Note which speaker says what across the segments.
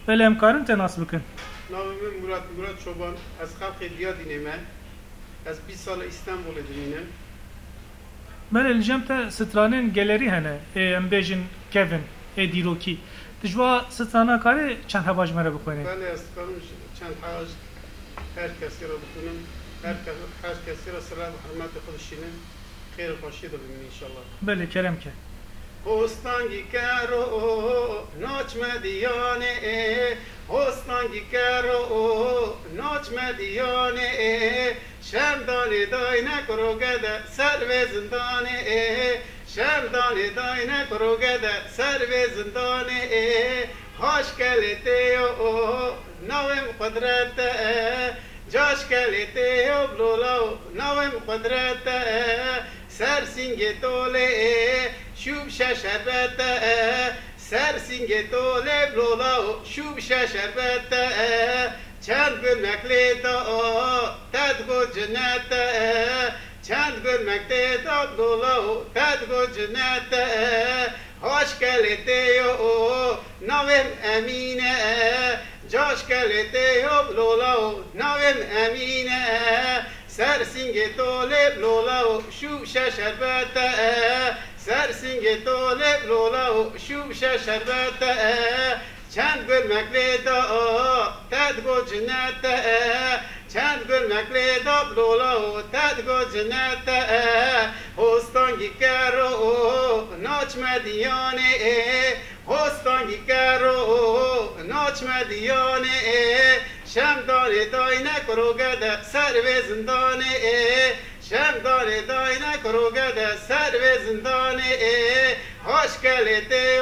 Speaker 1: بله امکارن تناس بکن.
Speaker 2: نام من مراد چوبان از خلق دیادینه از 20 سال استانبول دینم.
Speaker 1: بله الجمت سترانین گالری هنه ام بیجن کوین دیروکی تجوا سترانا کاری چند هواج مره بکنه.
Speaker 2: بله استانم چند هواج هر کسی را بکنم هر کسی را سلام و حرمت خودشینه خیر و خوشی دارم انشالله.
Speaker 1: بله کرم که
Speaker 2: هستانگی کرو ناچ مدیانه هستانگی کرو ناچ مدیانه شمدانی دای نکرو گده سر به زندانه شمدانی دای نکرو گده سر به زندانه هاش کلیته نویم قدرت جاش کلیته بلولاو نویم قدرت سر سینگ توله شوب شربت سر سینگ توله بلولاو شوب شربت چند گل مکلیتا تدگو جنت چند گل مکلیتا بلولاو تدگو جنت هاش کلیته نویم امینه جاش کلیته بلولاو نویم امینه سر سینگ توله بلولاو شوب شربت سر سینگ توله بلولاو شوب شربت چند گل مکلیدا تدگو جنت چند گل مکلیدا بلولاو تدگو جنت هستانگی کرو ناچ مدیانه هستانگی کرو ناچ مدیانه شمدان دای نکرو گده سر به زندانه شمدان دای نکرو گده سر به زندانه هاش کلیته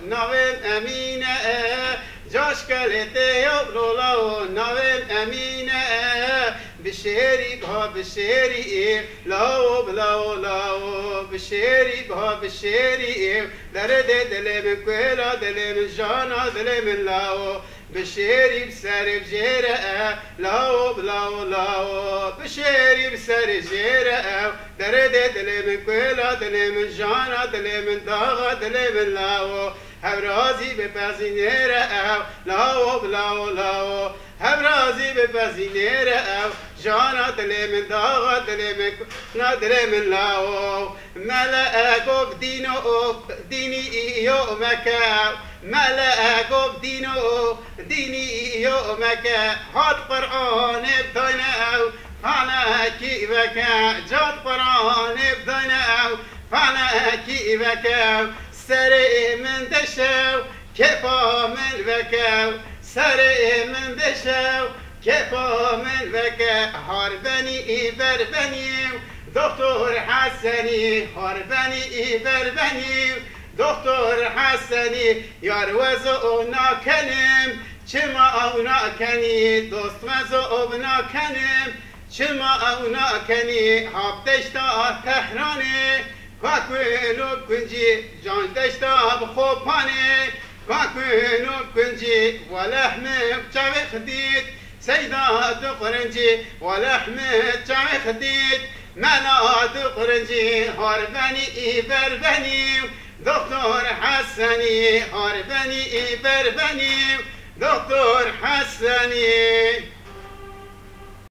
Speaker 2: نویم امینه جاش کلیته بلولاو نویم امینه بشیری با بشیری لاو بلاو لاو بشیری با بشیری درد دل من کولا دل من جانا دل من لاو بشيري بسر بجيرة لاو بلاو لاو بشيري بسر جيرة درد دل من كولا دل من جانا دل من داغا دل من لاو هبرازي ببازينيرة لاو بلاو لاو هبرازي ببازينيرة جانا دل من داغا دل من كولا دل من لاو ملأكو بدينو ديني يومك ملأكو بدينو ديني يومك هاد قرآن بديناو فانا كيفك جاد قرآن بديناو فانا كيفك سري من دشاو كيفا من بكاو سري من دشاو كيفا من بكا هاربني بربني دكتور حسني هاربني بربني دكتور حسني يروزو ناكنم چما او ناکنی دوست مزو او ناکنم چما او ناکنی هاب دشتا تهرانه کاکوینو کنجی جان دشتا بخوبانه کاکوینو کنجی ولحم چاوی خدید سیدا دقرنجی ولحم چاوی خدید منا دقرنجی هاربنی بربنی دكتور حسني هاربني بربني دكتور حسني